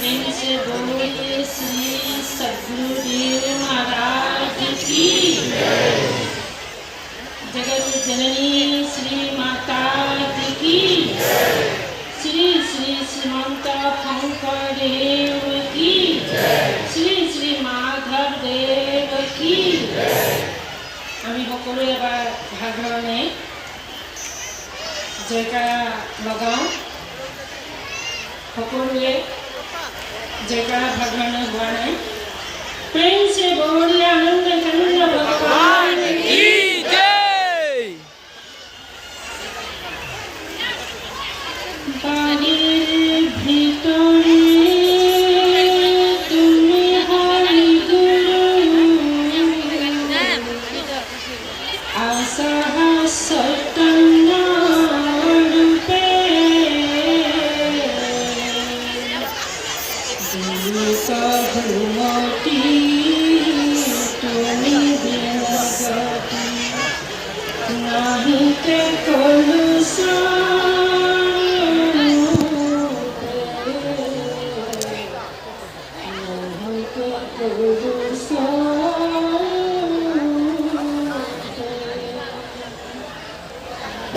प्रेम से बोलिए श्री सद्गुरुदेव महाराज की जगत जननी श्री माता की श्री श्री श्रीमंत शंकरदेव की श्री श्री माधव देव की আমি সকলোৱে এবাৰ ভাগৰণে জয়কাৰা লগাওঁ সকলোৱে जयकारा भगवान हुआ नहीं प्रेम से बोलिए आनंद कंद भगवान की जय बाहिर भीतर तुम्हें हरि गुरु आशा सतन रूपे कहमती तुम्हें बिनगती नहीं के कलुषा नहीं के कलुषा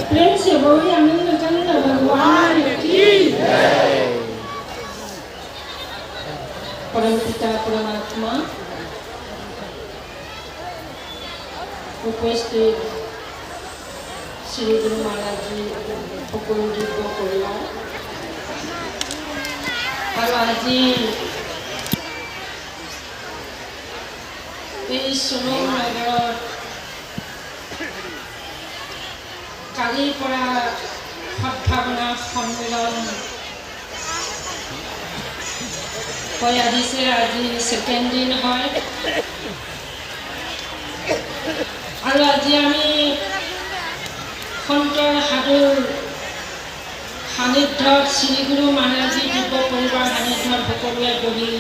प्रेम से बोलिए आनंद कंद भगवान की परम पिता परमात्मा उपस्थित श्री गुरु महाराज जी সকলো দিব্য কৰিলা আৰু আজি এই sulun নগৰত কালিৰ পৰা সদ্ভাৱনা সন্মিলন হৈ আহিছে আজি সেকেন্ড দিন হয় আৰু আজি আমি সন্তৰ সাধুৰ সান্নিধ্যত শ্ৰী গুৰু মহাৰাজ দিব্য পৰিবাৰ সান্নিধ্যত সকলোৱে বহি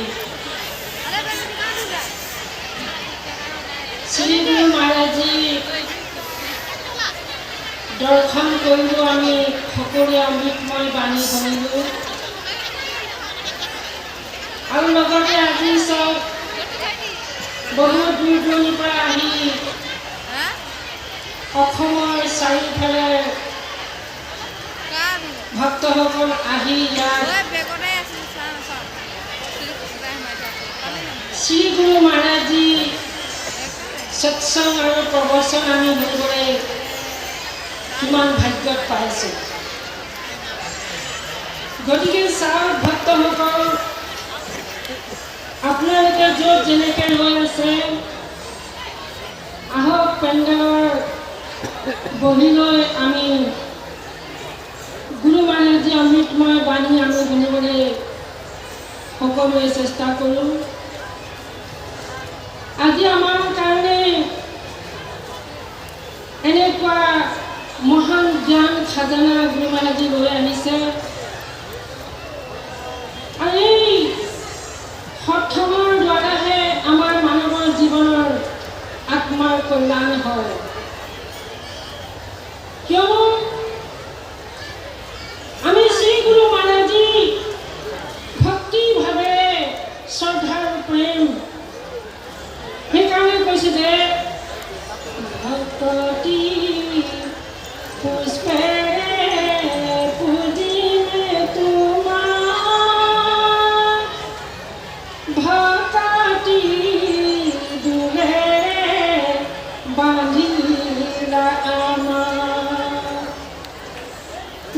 শ্ৰী গুৰু মহাৰাজ দৰ্শন কৰিলো আমি সকলোৱে অমৃতময় বাণী শুনিলো আৰু লগতে আজি সব বহু দূৰ দূৰণিৰ পৰা আহি অসমৰ চাৰিওফালে ভক্তসকল আহি ইয়াত শ্ৰী গুৰু মহাৰাজ জী সৎসং আৰু প্ৰবচন আমি শুনিবলৈ কিমান ভাগ্যত পাইছো গতিকে চাওক ভক্তসকল আপোনালোকে য'ত যেনেকৈ ৰৈ আছে আহক পেণ্ডেলৰ বহি লৈ আমি গুৰু মহাৰাজ অমৃতময় বাণী আমি শুনিবলৈ সকলোৱে চেষ্টা কৰোঁ আজি আমাৰ কাৰণে এনেকুৱা মহান জ্ঞান খাজানা গুৰু মহাৰাজ লৈ আনিছে আৰু এই সৎসংগৰ দ্বাৰাহে আমাৰ মানৱৰ জীৱনৰ আত্মাৰ কল্যাণ হয় কিয়নো আমি শ্ৰী গুৰু মহাৰাজ ভক্তিভাৱে শ্ৰদ্ধাৰ প্ৰেম সেইকাৰণে কৈছে যে ভক্তি পুষ্পে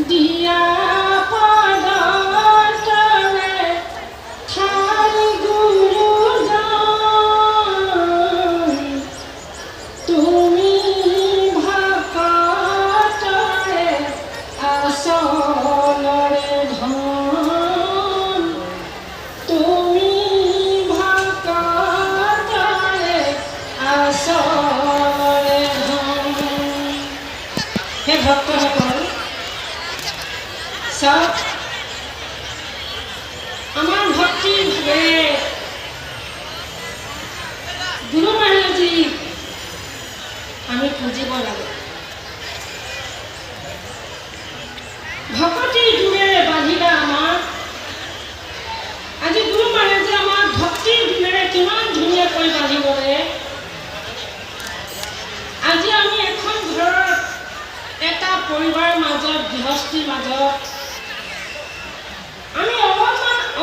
दिया पदार्थ ठार गुरु जान तुमी भक्तरे आसलरे धन तुमी भक्तरे आसलरे धन हे भक्त सब আমার ভক্তি ভাবে গুরু মহারাজ আমি খুঁজিব লাগে ভকতি জুড়ে বাঁধিলা আমার আজি ধুনীয়াকৈ বান্ধিবলৈ আজি আমি এখন ঘৰত এটা পৰিবাৰৰ মাজত গৃহস্থীৰ মাজত আমি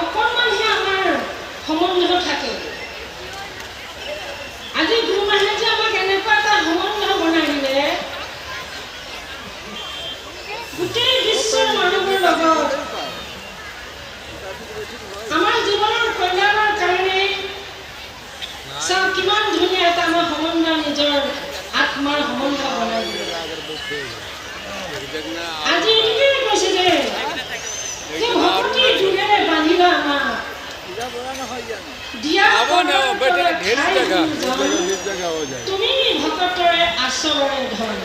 অকণমানহে আমাৰ সম্বন্ধ থাকে। আজি গুৰু মহাৰাজে আমাক এনেকুৱা এটা সম্বন্ধ বনাই দিলে গোটেই বিশ্বৰ মানুহৰ লগত আমাৰ জীৱনৰ কল্যাণৰ কাৰণে। চাওঁ কিমান ধুনীয়া এটা আমাৰ সম্বন্ধ নিজৰ আত্মাৰ সম্বন্ধ বনাই দিলে। আজি এইটোকে কৈছে যে ভকতি যোগেৰে বান্ধিলা আমাক তুমি ভকতৰে আচৰৰে ধন।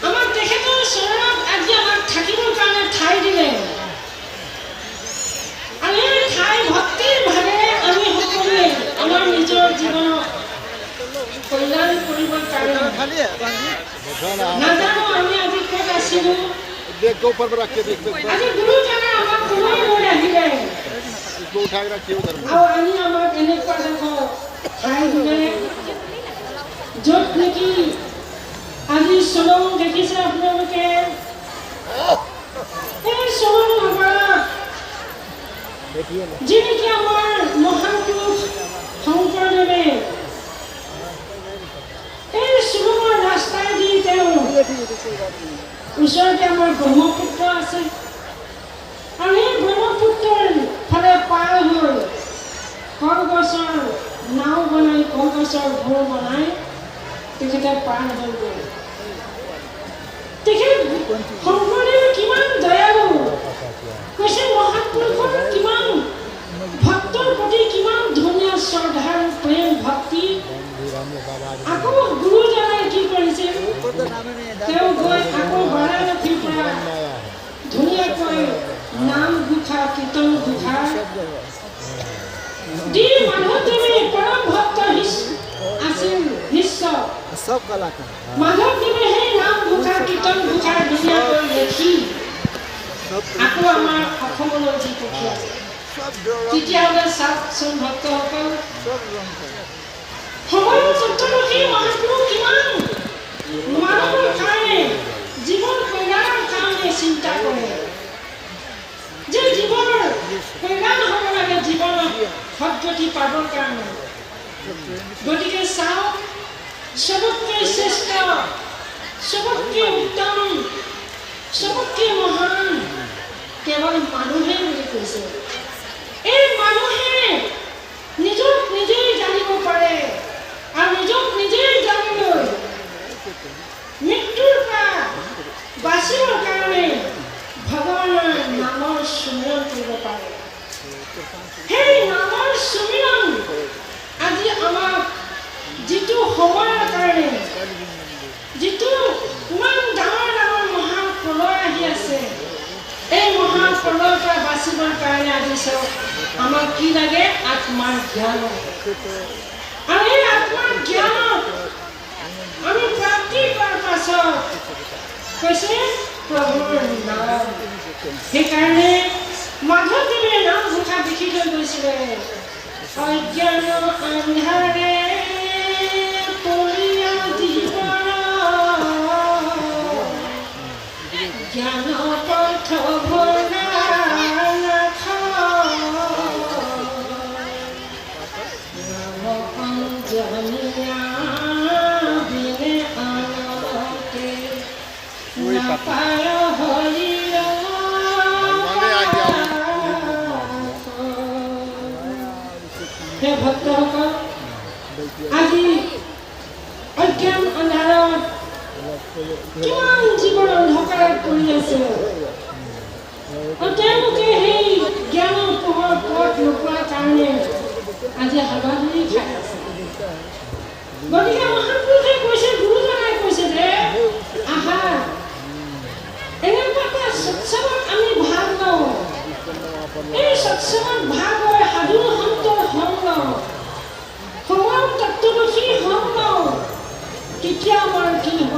আমাক তেখেতৰ চৰণত আজি আমাক থাকিবৰ কাৰণে ঠাই দিলে আৰু এই ঠাই ভক্তিৰ ভাৱে আমি সকলোৱে আমাৰ নিজৰ জীৱনত কল্যাণ কৰিবৰ কাৰণে নাজানো আমি আজি ক'ত আছিলোঁ। আজি গুৰুজনে আমাক কোনোবাই লৈ আহিলে আৰু আনি আমাক এনেকুৱা এডোখৰ ঠাই দিলে য'ত নেকি আজি sulun দেখিছে আপোনালোকে। এই sulun নগৰত যি নেকি আমাৰ মহাপুৰুষ শংকৰদেৱে এই sulunৰ ৰাস্তাইদি তেওঁ ওচৰতে আমাৰ ব্ৰহ্মপুত্ৰ আছে আৰু এই ব্ৰহ্মপুত্ৰৰ ফালে পাৰ হৈ কলগছৰ নাও বনাই কলগছৰ ঘৰ বনাই তেখেতে পাৰ হৈ গ'ল। তেখেত শংকৰদেৱ কিমান দয়ালু কৈছে মহাপুৰুষৰ কিমান ভক্তৰ প্ৰতি কিমান ধুনীয়া শ্ৰদ্ধাৰ প্ৰেম ভক্তি। আকৌ গুৰুজনাই কি কৰিছে তেওঁ গৈ আকৌ বাৰাণসীৰ পৰা ধুনীয়াকৈ নাম ঘোষা কীৰ্তন ঘোষা দি মাধৱদেৱে পৰম ভক্ত আছিল শিষ্য মাধৱদেৱে সেই নাম ঘোষা কীৰ্তন ঘোষা ধুনীয়াকৈ লিখি আকৌ আমাৰ অসমলৈ যি পঠিয়াইছে। তেতিয়াহ'লে চাওকচোন ভক্তসকল সময়ত চতুৰ্দশী মহাপুৰুষ কিমান মানুহৰ কাৰণে জীৱন কল্যাণৰ কাৰণে চিন্তা কৰে যে জীৱনৰ কল্যাণ হ'ব লাগে জীৱনত সদ্গতি পাবৰ কাৰণে। গতিকে চাওক চবতকৈ শ্ৰেষ্ঠ চবতকৈ উত্তম চবতকৈ মহান কেৱল মানুহে বুলি কৈছে। এই মানুহে নিজক নিজেই জানিব পাৰে আৰু নিজক নিজেই জানিলৈ মৃত্যুৰ পৰা বাচিবৰ কাৰণে ভগৱানৰ নামৰ সুমিৰণ কৰিব পাৰে। সেই নামৰ সুমিৰণ আজি আমাক যিটো সময়ৰ কাৰণে যিটো ইমান ডাঙৰ ডাঙৰ মহাপ্ৰলয় আহি আছে এই মহাপ্ৰলয়ৰ পৰা বাচিবৰ কাৰণে আজি চাওক আমাক কি লাগে আত্মাৰ জ্ঞান। আৰু এই আত্মাৰ জ্ঞানত আমি প্ৰাপ্তি কৰাৰ পাছত কৈছে প্ৰভুৰ নাম। সেইকাৰণে মাধৱদেৱে নাম ঘোষা লিখি লৈ গৈছিলে অজ্ঞান আন্ধাৰে পৰিয়া জীৱন জ্ঞান পথ ভৰা ভক্তসকল আজি অজ্ঞান আন্ধাৰত কিমান জীৱন অন্ধকাৰত পৰি আছে আৰু তেওঁলোকে সেই জ্ঞানৰ পোহৰ পথ নোপোৱাৰ কাৰণে আজি হাবাথুৰি খাই আছে। গতিকে মহাপুৰুষে কৈছে গুৰুজনাই কৈছে যে আহা এনেকুৱা এটা সৎসংগত আমি ভাগ লওঁ। এই সৎসংগত ভাগ হৈ সাধু সন্তৰ সংগ সময় তত্ত্বদৰ্শী সংগ তেতিয়া আমাৰ কি হ'ব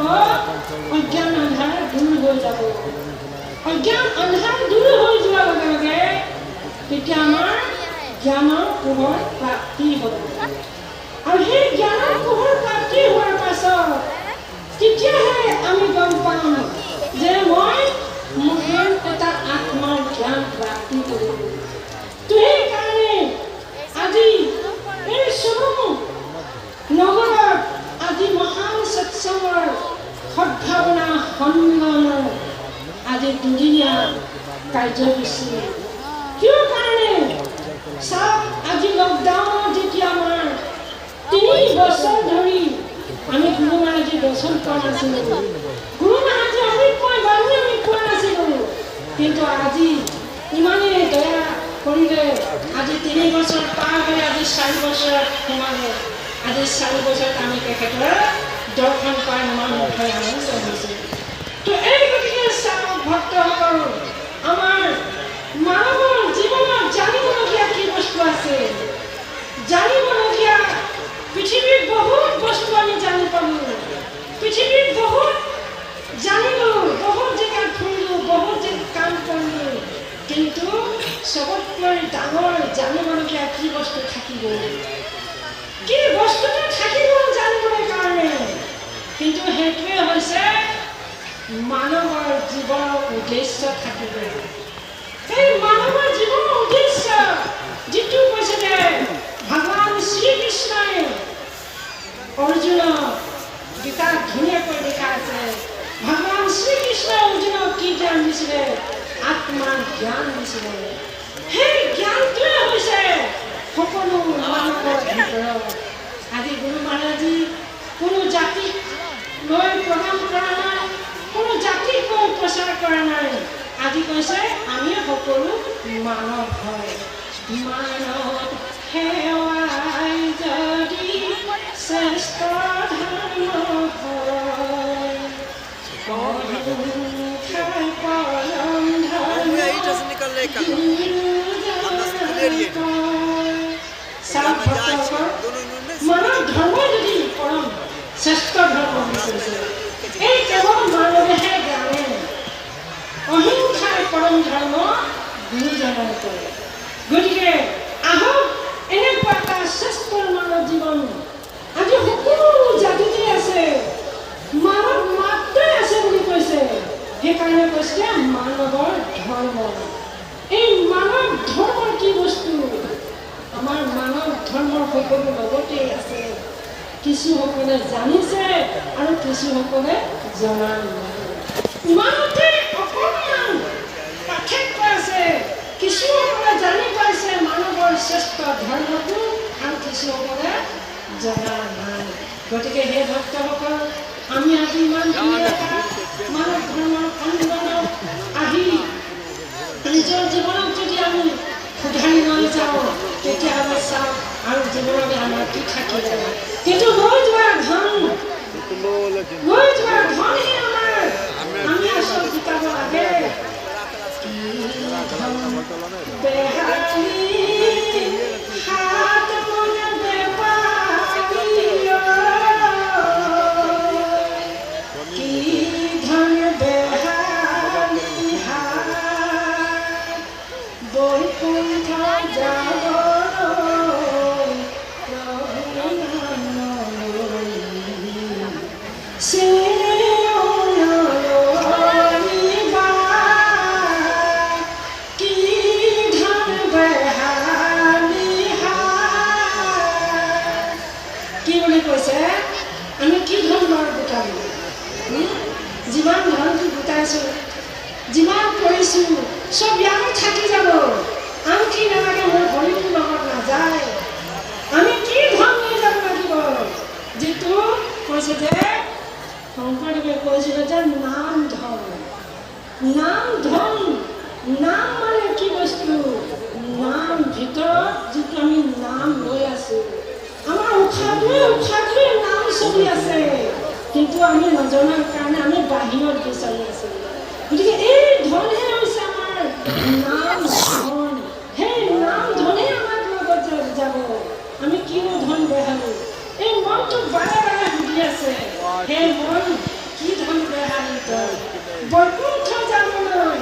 অজ্ঞান আন্ধাৰ দূৰ হৈ যাব। অজ্ঞান আন্ধাৰ দূৰ হৈ যোৱাৰ লগে লগে তেতিয়া আমাৰ জ্ঞানৰ পোহৰ প্ৰাপ্তি হ'ব। আৰু সেই জ্ঞানৰ পোহৰ প্ৰাপ্তি হোৱাৰ পাছত তেতিয়াহে আমি গম পাম যে মই মহান এটা আত্মাৰ জ্ঞান প্ৰাপ্তি কৰিলোঁ। তো সেইকাৰণে আজি এই sulun নগৰত আজি মহান সৎসংগৰ সদ্ভাৱনা সন্মিলনৰ আজি দুদিনীয়া কাৰ্যসূচী। কিয় কাৰণে চাওক, আজি লকডাউনত যেতিয়া আমাৰ 3 বছৰ ধৰি আমি গুৰু মহাৰাজৰ দৰ্শন পোৱা নাছিলোঁ, গুৰু মহাৰাজৰ অভিপ্ৰায় বাণী আমি পোৱা নাছিলোঁ, কিন্তু আজি ইমানেই দয়া কৰিলে আজি 3 বছৰ পাৰ হৈ আজি 4 বছৰত সোমালে। আজি 4 বছৰত আমি তেখেতৰ দৰ্শন পাই আমাৰ মুখে আনন্দ হৈছে। তো এই গতিকে চাওক ভক্তসকল, আমাৰ মানৱৰ জীৱনত জানিবলগীয়া কি বস্তু আছে? জানিবলগীয়া পৃথিৱীত বহুত বস্তু আমি জানি পালোঁ, পৃথিৱীত বহুত জানিলোঁ, বহুত জেগাত ফুৰিলোঁ, বহুত জেগাত কাম কৰিলোঁ, কিন্তু চবতকৈ ডাঙৰ জানিবলগীয়া কি বস্তু থাকি গ'ল? কি বস্তুটো থাকি গ'ল জানিবৰ কাৰণে? কিন্তু সেইটোৱে হৈছে মানৱৰ জীৱনৰ উদ্দেশ্য থাকি গ'ল। এই মানৱৰ জীৱনৰ উদ্দেশ্য যিটো কৈছে যে ভগৱান শ্ৰীকৃষ্ণই অৰ্জুনক গীতাত ধুনীয়াকৈ লিখা আছে। ভগৱান শ্ৰীকৃষ্ণই অৰ্জুনক কি জ্ঞান দিছিলে? আত্মাৰ জ্ঞান দিছিলে। সেই জ্ঞানটোৱে হৈছে সকলো মানৱৰ ভিতৰত। আজি গুৰু মহাৰাজী কোনো জাতিক লৈ প্ৰদান কৰা নাই, কোনো জাতিক লৈ প্ৰচাৰ কৰা নাই। আজি কৈছে আমি সকলো মানৱ হয়। মানৱ সেৱাই যদি শ্ৰেষ্ঠ ধৰ্ম হয়, পৰম মানৱ ধৰ্ম যদি পৰম শ্ৰেষ্ঠ ধৰ্ম হৈছে, এই কেৱল মানৱেহে জানে। অহিংসাই পৰম ধৰ্ম গুৰুজনাই কৰে। গতিকে আহক এনেকুৱা এটা শ্ৰেষ্ঠ মানৱ জীৱন আজি সকলো জাতিতে আছে, মানৱ মাত্ৰই আছে বুলি কৈছে। সেইকাৰণে কৈছে মানৱৰ ধৰ্ম। এই মানৱ ধৰ্মৰ কি বস্তু? আমাৰ মানৱ ধৰ্মৰ সকলো লগতেই আছে। কিছুসকলে জানিছে আৰু কিছুসকলে জনা নাই। ইমানতে অকণমান পাৰ্থক্য আছে। কিছুসকলে জানি পাইছে মানৱৰ শ্ৰেষ্ঠ ধৰ্মটো আৰু কিছুসকলে জনা নাই। গতিকে সেই ভক্তসকল, আমি আজি ইমান মানৱ ধৰ্মৰ সন্মিলনত আহি নিজৰ জীৱনক যদি আমি সুধাৰি লৈ যাওঁ, তেতিয়াহ'লে চাওক আৰু জীৱনত আমাৰ কি থাকিলে? কিন্তু লৈ যোৱা ধনহে আমাৰ আমি আচল শিকাব লাগে। যিমান ধনটো গোটাইছোঁ, যিমান কৰিছোঁ, চব ইয়াতে থাকি যাব। আনকি নালাগে, মোৰ ভৰিটো লগত নাযায়। আমি কি ধন লৈ যাব লাগিব? যিটো কৈছে যে শংকৰদেৱে কৈছিলে যে নাম ধন। নাম ধন, নাম মানে কি বস্তু? নাম ভিতৰত যিটো আমি নাম লৈ আছোঁ, আমাৰ উশাহটোৱে নাম চলি আছে, কিন্তু আমি নজনাৰ কাৰণে আমি বাহিৰত বিচাৰি আছোঁ। গতিকে এই ধনহে হৈছে আমাৰ নাম ধন। সেই নাম ধনে আমাৰ লগত যাব। আমি কিনো ধন বেহালোঁ? এই মনটো বাৰে বাৰে সুধি আছে, সেই মন কি ধন বেহালি তই? বৈকুণ্ঠ যাবলৈ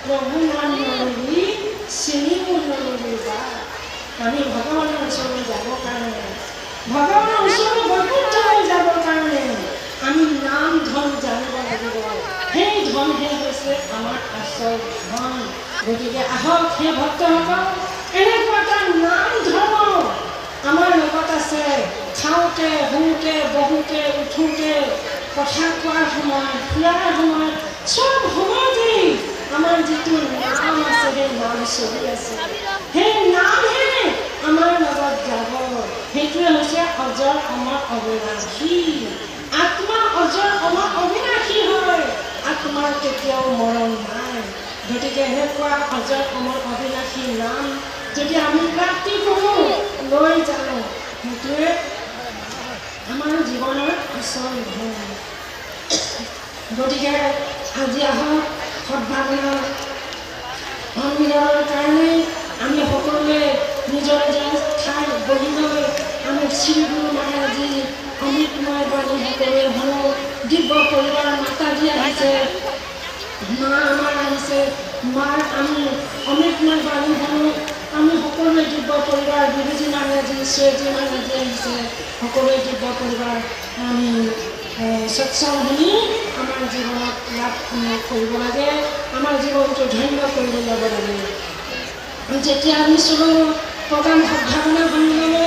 প্ৰভু নাম নললি, চিনিও নললি বা। আমি ভগৱানৰ ওচৰলৈ যাবৰ কাৰণে, ভগৱানৰ ওচৰলৈ বৈকুণ্ঠলৈ যাবৰ কাৰণে আমি নাম ধন জানিব লাগিব। সেই ধনহে হৈছে আমাৰ আচল ধন। গতিকে আহক সেই ভক্তসকল, এনেকুৱা এটা নাম ধৰ্ম আমাৰ লগত আছে। খাওঁতে শুওঁতে বহোঁতে উঠোঁতে কথা কোৱাৰ সময়ত ফুৰাৰ সময়ত চব সময়তেই আমাৰ যিটো নাম আছে সেই নাম চলি আছে। সেই নামহে আমাৰ লগত যাব। সেইটোৱে হৈছে অজৰ অমৰ অবিনাশী। আত্মা অজৰ অমৰ অবিনাশী হয়। আত্মাৰ কেতিয়াও মৰণ নাই। গতিকে এনেকুৱা অজৰ অমৰ অবিনাশী নাম যদি আমি প্ৰাপ্তি কৰোঁ, লৈ যাওঁ, সেইটোৱে আমাৰ জীৱনৰ আচল ধন। গতিকে আজি আহক সদ্ভাৱনা সন্মিলনৰ কাৰণে আমি সকলোৱে নিজৰ নিজৰ ঠাইত বহি লৈ আমি শ্ৰী গুৰু মহাৰাজী অমৃতময় বাণী সকলোৱে শুনো। দিব্য পৰিবাৰ মাতাজী আহিছে, মা আমাৰ আহিছে, মাৰ আমি অমৃতময় বাণী শুনো। আমি সকলোৱে দিব্য পৰিবাৰ বিভূতি মহাৰাজী শ্ৰেয়জী মহাৰাজী আহিছে, সকলোৱে দিব্য পৰিবাৰ আমি সৎসং শুনি আমাৰ জীৱনত লাভ কৰিব লাগে, আমাৰ জীৱনটো ধন্য কৰি ল'ব লাগে। যেতিয়া আমি চলো প্ৰধান সদ্ভাৱনা সন্মিলনে